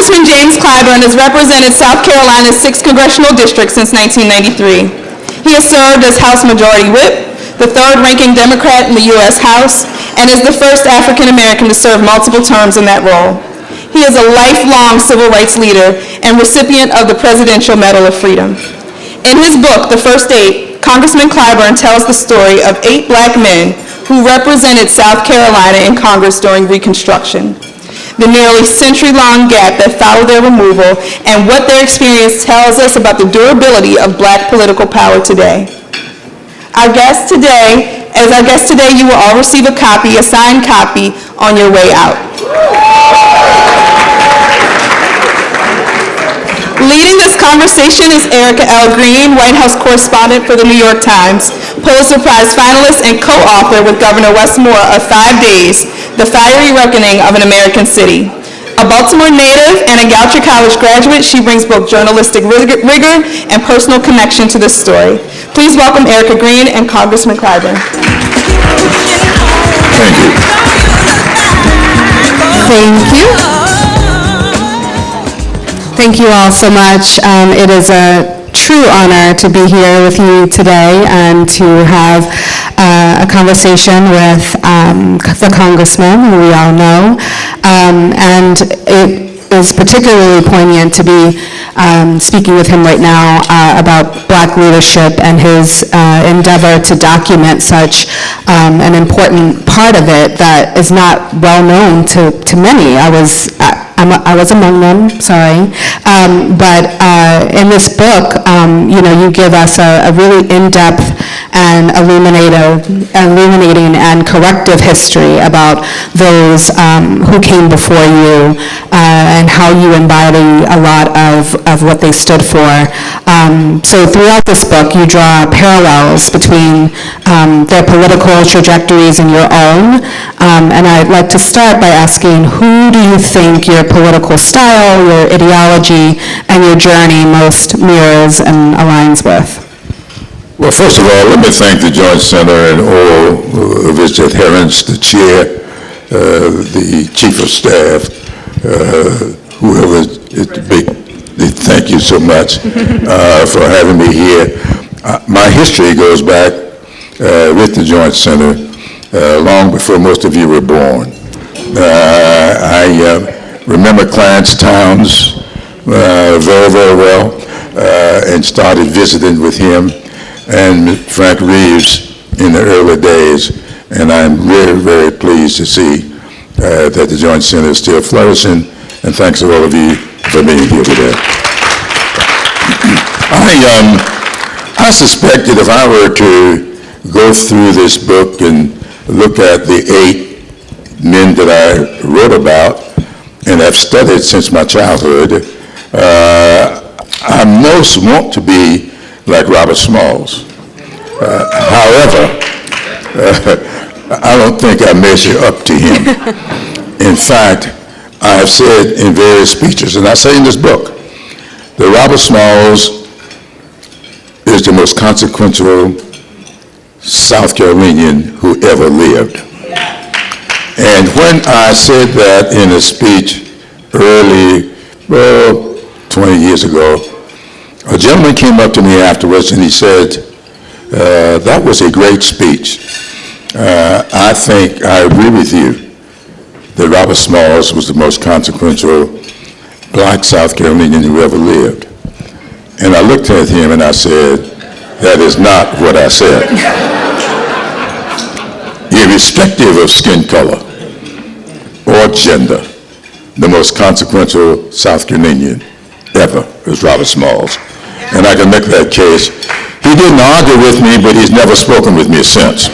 Congressman James Clyburn has represented South Carolina's 6th Congressional District since 1993. He has served as House Majority Whip, the third-ranking Democrat in the U.S. House, and is the first African-American to serve multiple terms in that role. He is a lifelong civil rights leader and recipient of the Presidential Medal of Freedom. In his book, The First 8, Congressman Clyburn tells the story of 8 black men who represented South Carolina in Congress during Reconstruction, the nearly century-long gap that followed their removal, and what their experience tells us about the durability of black political power today. As our guest today, you will all receive a signed copy, on your way out. Leading this conversation is Erica L. Green, White House correspondent for the New York Times, Pulitzer Prize finalist and co-author with Governor Wes Moore of 5 Days, The Fiery Reckoning of an American City. A Baltimore native and a Goucher College graduate, she brings both journalistic rigor and personal connection to this story. Please welcome Erica Green and Congressman Clyburn. Thank you. Thank you. Thank you all so much. It is a true honor to be here with you today and to have a conversation with the Congressman, who we all know. And it is particularly poignant to be speaking with him right now about black leadership and his endeavor to document such an important part of it that is not well known to many. I was among them, sorry. But in this book, you give us a really in-depth and illuminating and corrective history about those who came before you and how you embody a lot of what they stood for. So throughout this book, you draw parallels between their political trajectories and your own. And I'd like to start by asking, who do you think your political style, your ideology, and your journey most mirrors and aligns with? Well, first of all, let me thank the Joint Center and all of its adherents, the chair, the chief of staff, whoever it be. Thank you so much for having me here. My history goes back with the Joint Center long before most of you were born. I remember Clarence Towns very, very well and started visiting with him and Frank Reeves in the early days, and I'm very, very pleased to see that the Joint Center is still flourishing, and thanks to all of you for being here today. I suspect that if I were to go through this book and look at the 8 men that I wrote about and have studied since my childhood, I most want to be like Robert Smalls. However, I don't think I measure up to him. In fact, I have said in various speeches, and I say in this book, that Robert Smalls is the most consequential South Carolinian who ever lived. And when I said that in a speech early, 20 years ago, a gentleman came up to me afterwards and he said, that was a great speech. I think I agree with you that Robert Smalls was the most consequential black South Carolinian who ever lived. And I looked at him and I said, that is not what I said. Irrespective of skin color or gender, the most consequential South Carolinian ever was Robert Smalls. And I can make that case. He didn't argue with me, but he's never spoken with me since.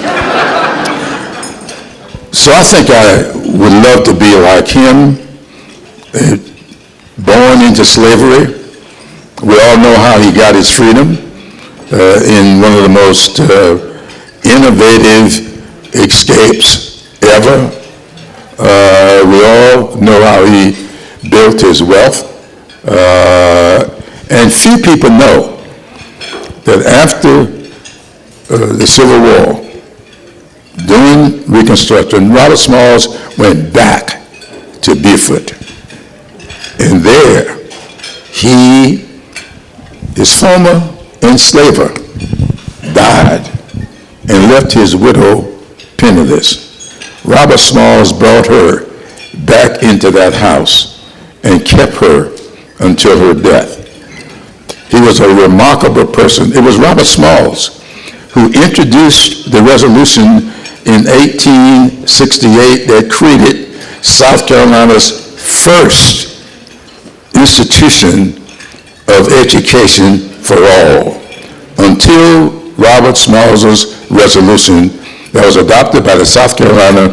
So I think I would love to be like him, born into slavery. We all know how he got his freedom in one of the most innovative escapes ever. We all know how he built his wealth. And few people know that after the Civil War, during Reconstruction, Robert Smalls went back to Beaufort And there, his former enslaver, died and left his widow penniless. Robert Smalls brought her back into that house and kept her until her death. He was a remarkable person. It was Robert Smalls who introduced the resolution in 1868 that created South Carolina's first institution of education for all. Until Robert Smalls' resolution that was adopted by the South Carolina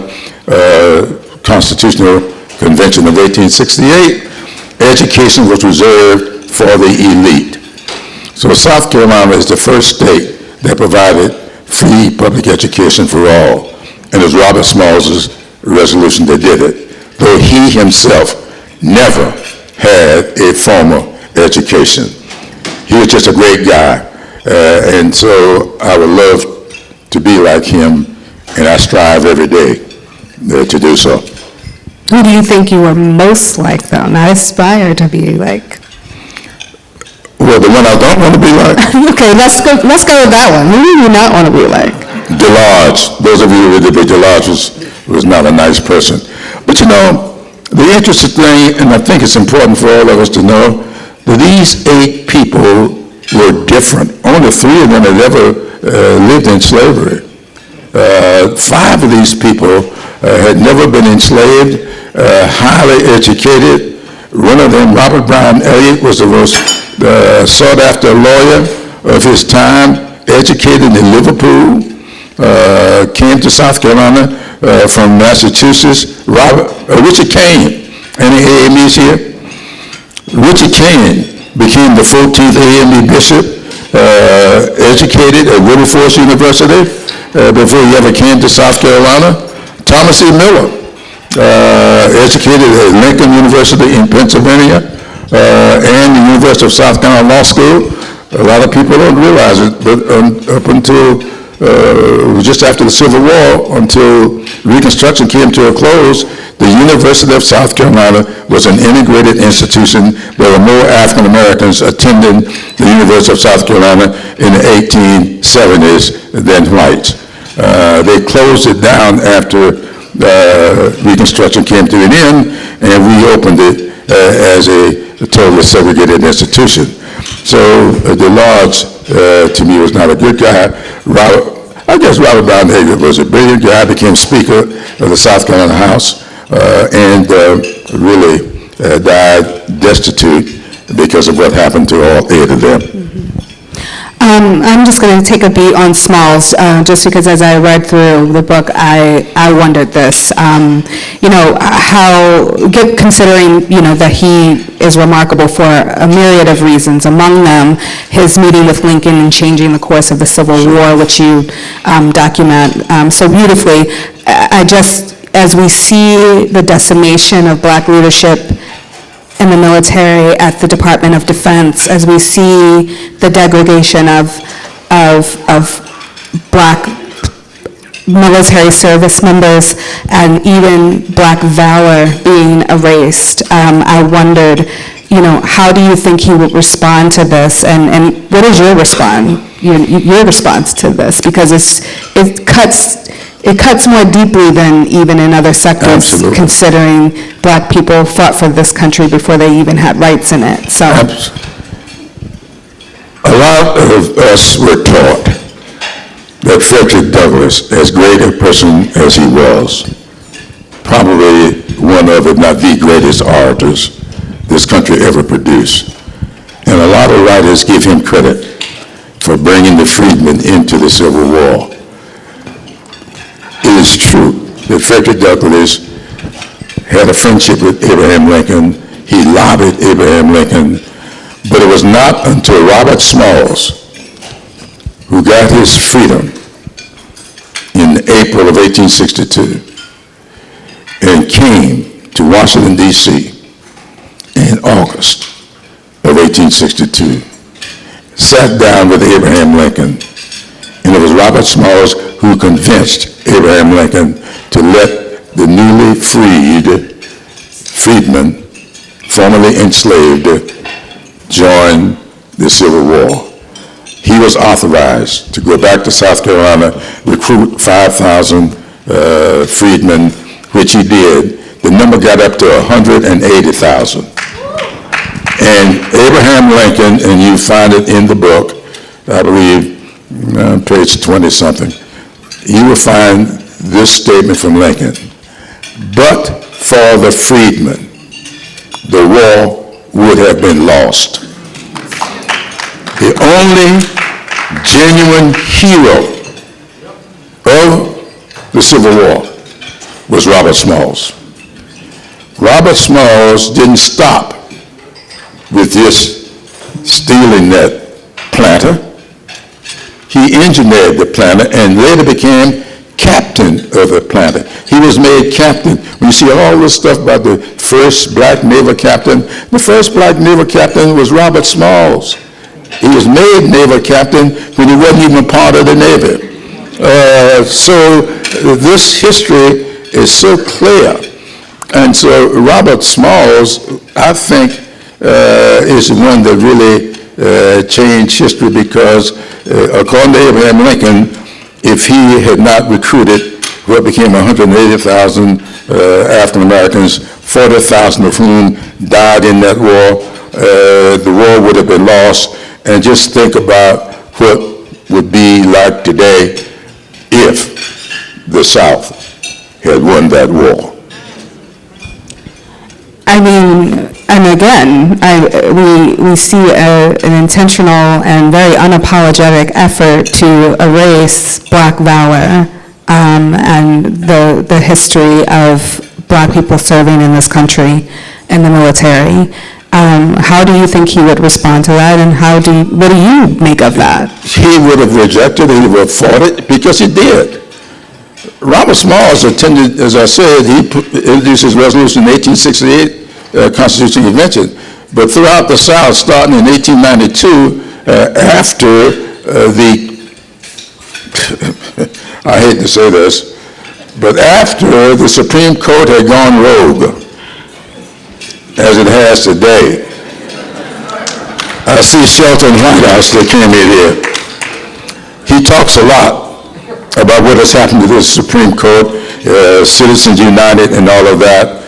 Constitutional Convention of 1868, education was reserved for the elite. So South Carolina is the first state that provided free public education for all. And it was Robert Smalls' resolution that did it, though he himself never had a formal education. He was just a great guy. And so I would love to be like him, and I strive every day to do so. Who do you think you were most like, though? Not aspire to be like. Well, the one I don't want to be like? Okay, let's go with that one. Who do you not want to be like? DeLodge. Those of you who did DeLodge was not a nice person. But you know, the interesting thing, and I think it's important for all of us to know, that these 8 people were different. Only 3 of them had ever lived in slavery. 5 of these people had never been enslaved, highly educated. One of them, Robert Brown Elliott, was the most sought-after lawyer of his time, educated in Liverpool, came to South Carolina from Massachusetts. Richard Kane, any AMEs here? Richard Kane became the 14th AME bishop, educated at Wilberforce University before he ever came to South Carolina. Thomas E. Miller, educated at Lincoln University in Pennsylvania and the University of South Carolina Law School. A lot of people don't realize it, but up until just after the Civil War, until Reconstruction came to a close, the University of South Carolina was an integrated institution. There were more African Americans attending the University of South Carolina in the 1870s than whites. They closed it down after Reconstruction came to an end, and reopened it as a totally segregated institution. So DeLodge, to me, was not a good guy. I guess Robert Brown Elliott was a brilliant guy, became Speaker of the South Carolina House, and really died destitute because of what happened to all 8 of them. I'm just going to take a beat on Smalls, just because as I read through the book, I wondered this. Considering, that he is remarkable for a myriad of reasons, among them his meeting with Lincoln and changing the course of the Civil War, which you document so beautifully. As we see the decimation of Black leadership in the military, at the Department of Defense, as we see the degradation of Black military service members and even Black valor being erased, I wondered, how do you think he would respond to this, and what is your response to this? Because it cuts more deeply than even in other sectors. Absolutely. Considering Black people fought for this country before they even had rights in it. So a lot of us were taught that Frederick Douglass, as great a person as he was, probably one of, if not the greatest orators this country ever produced. And a lot of writers give him credit for bringing the freedmen into the Civil War. It is true that Frederick Douglass had a friendship with Abraham Lincoln. He lobbied Abraham Lincoln, but it was not until Robert Smalls, who got his freedom in April of 1862 and came to Washington, D.C. in August of 1862, sat down with Abraham Lincoln, and it was Robert Smalls who convinced Abraham Lincoln to let the newly freed freedmen formerly enslaved joined the Civil War. He was authorized to go back to South Carolina, recruit 5,000 freedmen, which he did. The number got up to 180,000. And Abraham Lincoln, and you find it in the book, I believe, page 20-something, you will find this statement from Lincoln: "But for the freedmen, the war would have been lost." The only genuine hero of the Civil War was Robert Smalls. Robert Smalls didn't stop with just stealing that planter. He engineered the planter and later became captain of the planter. He was made captain. When you see all this stuff about the first black naval captain, the first black naval captain was Robert Smalls. He was made naval captain when he wasn't even part of the Navy. So this history is so clear. And so Robert Smalls, I think, is the one that really changed history, because according to Abraham Lincoln, if he had not recruited what became 180,000 African Americans, 40,000 of whom died in that war, the war would have been lost. And just think about what would be like today if the South had won that war. I mean, and again, we see an intentional and very unapologetic effort to erase Black valor and the history of Black people serving in this country in the military. How do you think he would respond to that, and what do you make of that? He would have rejected it, he would have fought it, because he did. Robert Smalls attended, as I said, he introduced his resolution in 1868 Constitutional Convention, but throughout the South, starting in 1892, after I hate to say this, but after the Supreme Court had gone rogue, as it has today. I see Shelton Whitehouse that came in here. He talks a lot about what has happened to the Supreme Court, Citizens United and all of that.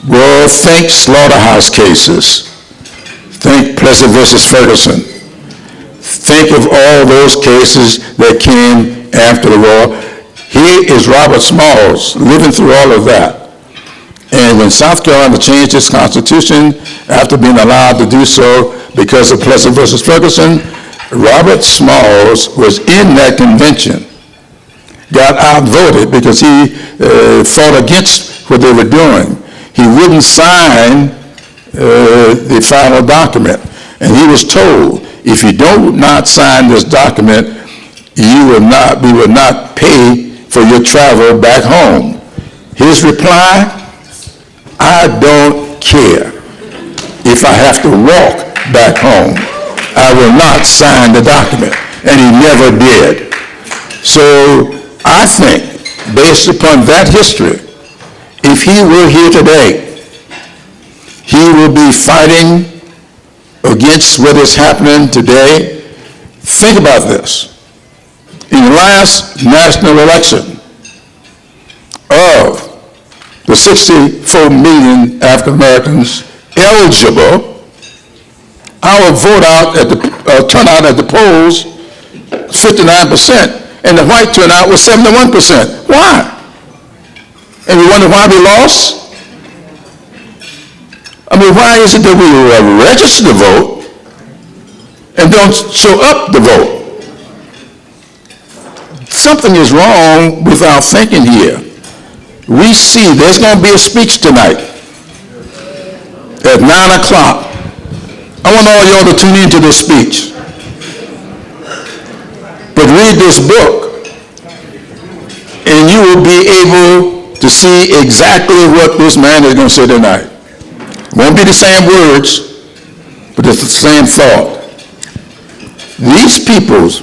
Well, think slaughterhouse cases. Think Plessy versus Ferguson. Think of all those cases that came after the war. Here is Robert Smalls living through all of that. And when South Carolina changed its constitution, after being allowed to do so because of Plessy versus Ferguson, Robert Smalls was in that convention, got outvoted because he fought against what they were doing. He wouldn't sign the final document. And he was told, if you do not sign this document, we will not pay for your travel back home. His reply: I don't care if I have to walk back home. I will not sign the document. And he never did. So I think, based upon that history, if he were here today, he will be fighting against what is happening today. Think about this. In the last national election, of the 64 million African Americans eligible, our turnout at the polls, 59%, and the white turnout was 71%. Why? And we wonder why we lost? I mean, why is it that we register to vote and don't show up to vote? Something is wrong with our thinking here. We see there's going to be a speech tonight at 9 o'clock. I want all y'all to tune into this speech. But read this book, and you will be able to see exactly what this man is going to say tonight. It won't be the same words, but it's the same thought. These people's,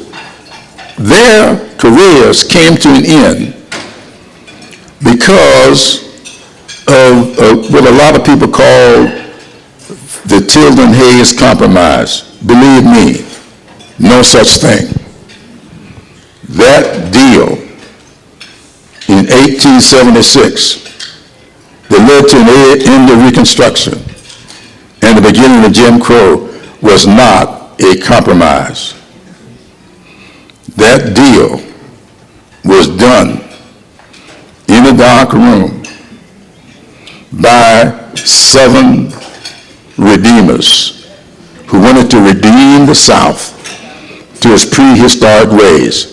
their careers came to an end because of what a lot of people call the Tilden-Hayes Compromise. Believe me, no such thing. That deal in 1876 that led to an end of Reconstruction and the beginning of Jim Crow was not a compromise. That deal was done in a dark room by 7 redeemers who wanted to redeem the South to its prehistoric ways.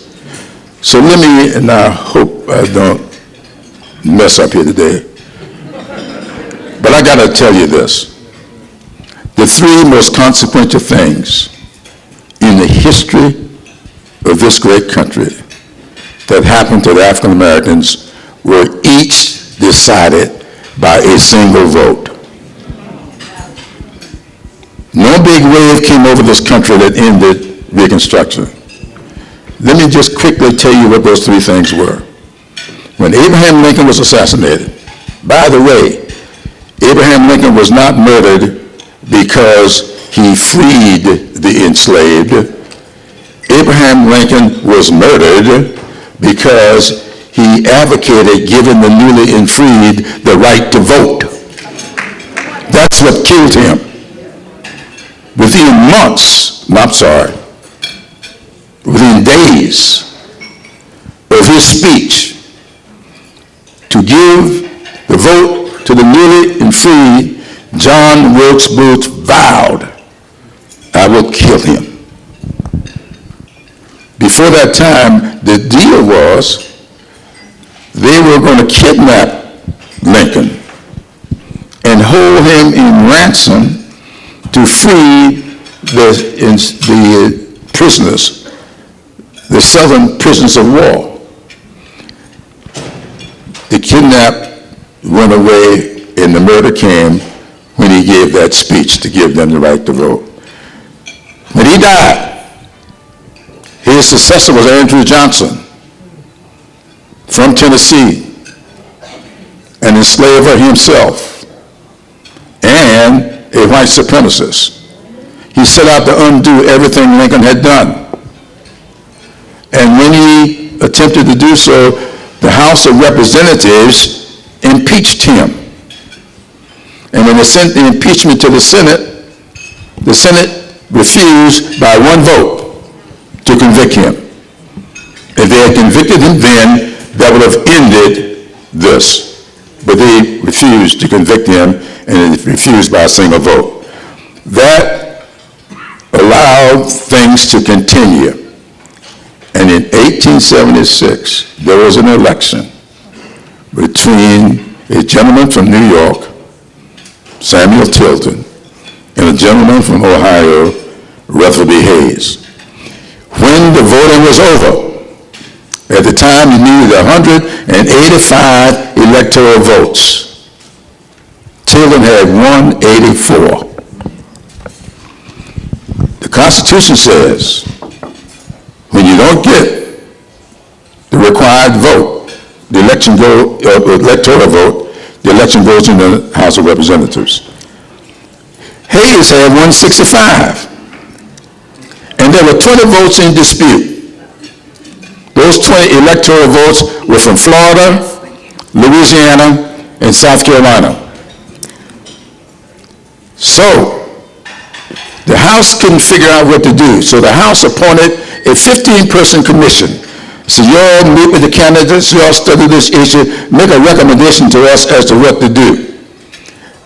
So let me, and I hope I don't mess up here today, but I got to tell you this. The 3 most consequential things in the history of this great country that happened to the African Americans were each decided by a single vote. No big wave came over this country that ended Reconstruction. Let me just quickly tell you what those 3 things were. When Abraham Lincoln was assassinated, by the way, Abraham Lincoln was not murdered because he freed the enslaved. Abraham Lincoln was murdered because he advocated giving the newly freed the right to vote. That's what killed him. Within months, within days of his speech to give the vote to the newly freed, John Wilkes Booth vowed, "I will kill him." Before that time, the deal was they were going to kidnap Lincoln and hold him in ransom to free the prisoners, the Southern prisoners of war. The kidnap went away and the murder came when he gave that speech to give them the right to vote. When he died, his successor was Andrew Johnson from Tennessee, an enslaver himself and a white supremacist. He set out to undo everything Lincoln had done. And when he attempted to do so, the House of Representatives impeached him. And when they sent the impeachment to the Senate refused by 1 vote to convict him. If they had convicted him then, that would have ended this. But they refused to convict him, and it refused by a single vote. That allowed things to continue. And in 1876, there was an election between a gentleman from New York, Samuel Tilden, and a gentleman from Ohio, Rutherford B. Hayes. When the voting was over, at the time you needed 185 electoral votes. Tilden had 184. The Constitution says when you don't get the required vote, the electoral vote, the election goes in the House of Representatives. Hayes had 165. And there were 20 votes in dispute. Those 20 electoral votes were from Florida, Louisiana, and South Carolina. So, the House couldn't figure out what to do. So the House appointed a 15-person commission. So you all meet with the candidates, you all study this issue, make a recommendation to us as to what to do.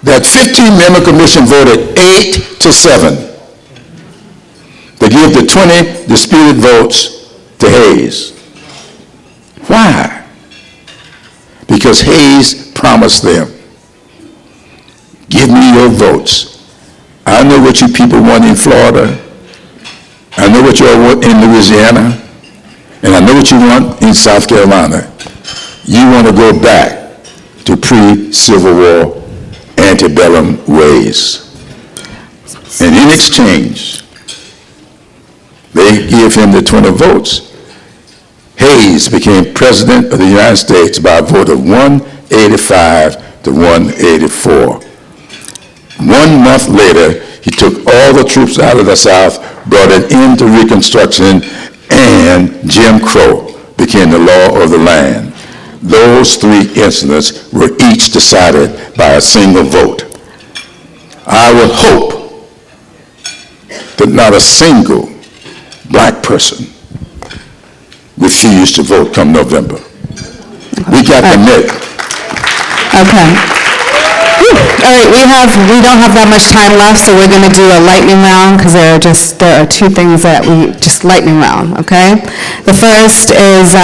That 15-member commission voted 8-7 to give the 20 disputed votes to Hayes. Why? Because Hayes promised them, give me your votes. I know what you people want in Florida. I know what you all want in Louisiana. And I know what you want in South Carolina. You want to go back to pre-Civil War antebellum ways. And in exchange, they give him the 20 votes. Hayes became president of the United States by a vote of 185 to 184. 1 month later, he took all the troops out of the South, brought it into Reconstruction, and Jim Crow became the law of the land. Those 3 incidents were each decided by a single vote. I would hope that not a single black person refused to vote come November. We got to admit. Okay. All right, we don't have that much time left, so we're going to do a lightning round because there are 2 things that just lightning round, okay? The first is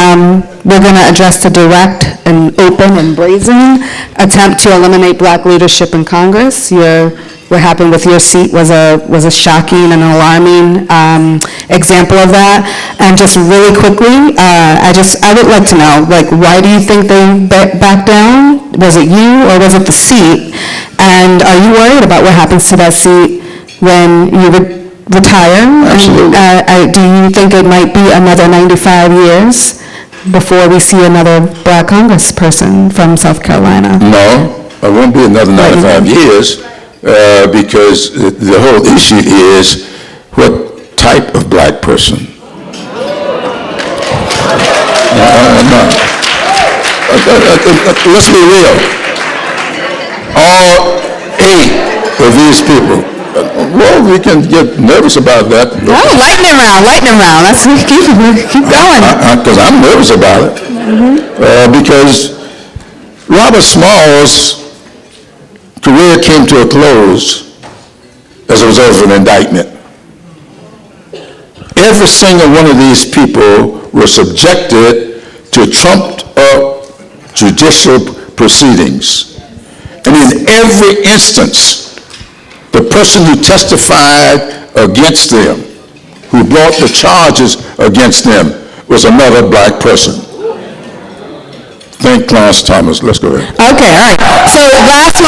we're going to address the direct and open and brazen attempt to eliminate black leadership in Congress. What happened with your seat was a shocking and alarming example of that. And just really quickly, I would like to know, like, why do you think they backed down? Was it you or was it the seat? And are you worried about what happens to that seat when you retire? Absolutely. And, do you think it might be another 95 years before we see another black congressperson from South Carolina? No, it won't be another 95 years. Because the whole issue is what type of black person. Let's be real. All 8 of these people, well, we can get nervous about that. No, lightning round. Let's keep going. Because I'm nervous about it. Because Robert Small's career came to a close as a result of an indictment. Every single one of these people were subjected to trumped-up judicial proceedings. And in every instance, the person who testified against them, who brought the charges against them, was another black person. Thank Clarence Thomas. Let's go ahead. Okay, all right. So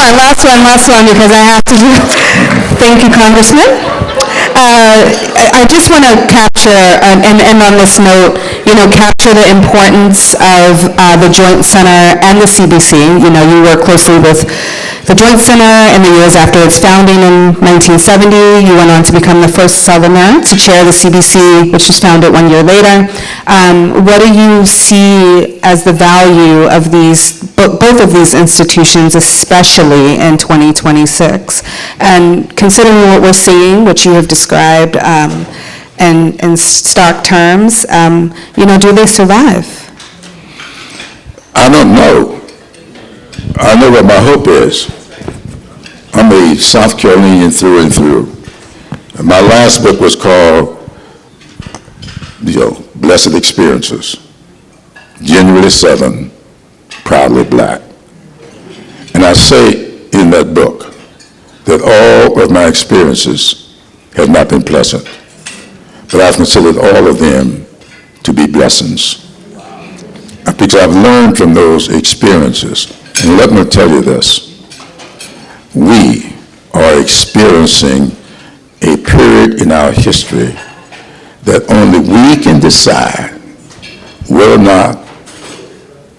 last one, because I have to do. Thank you, Congressman. I just want to capture, and on this note, capture the importance of the Joint Center and the CBC. You work closely with the Joint Center in the years after its founding in 1970. You went on to become the first Southerner to chair the CBC, which was founded 1 year later. What do you see as the value of both of these institutions, especially in 2026? And considering what we're seeing, which you have described in stark terms, do they survive? I don't know. I know what my hope is. I'm a South Carolinian through and through. And my last book was called, Blessed Experiences. Genuinely Southern, proudly black. And I say in that book that all of my experiences have not been pleasant, but I've considered all of them to be blessings. Because I've learned from those experiences. And let me tell you this. We are experiencing a period in our history that only we can decide whether or not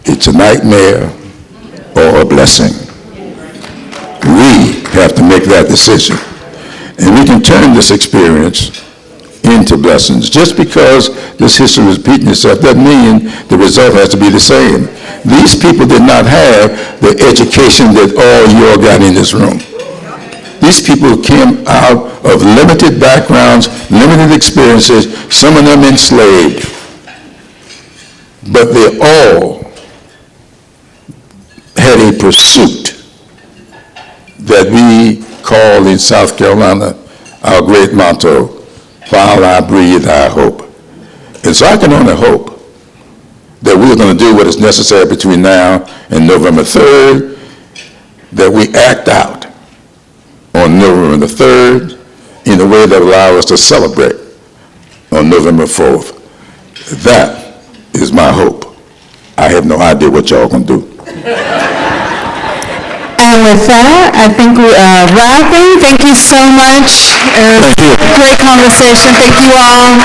it's a nightmare or a blessing. We have to make that decision. And we can turn this experience into blessings. Just because this history is repeating itself doesn't mean the result has to be the same. These people did not have the education that all you all got in this room. These people came out of limited backgrounds, limited experiences, some of them enslaved. But they all had a pursuit that we call in South Carolina our great motto, while I breathe, I hope. And so I can only hope that we're going to do what is necessary between now and November 3rd, that we act out on November the 3rd in a way that will allow us to celebrate on November 4th. That is my hope. I have no idea what y'all going to do. And with that, I think we are wrapping. Thank you so much. It was a great conversation. Thank you all.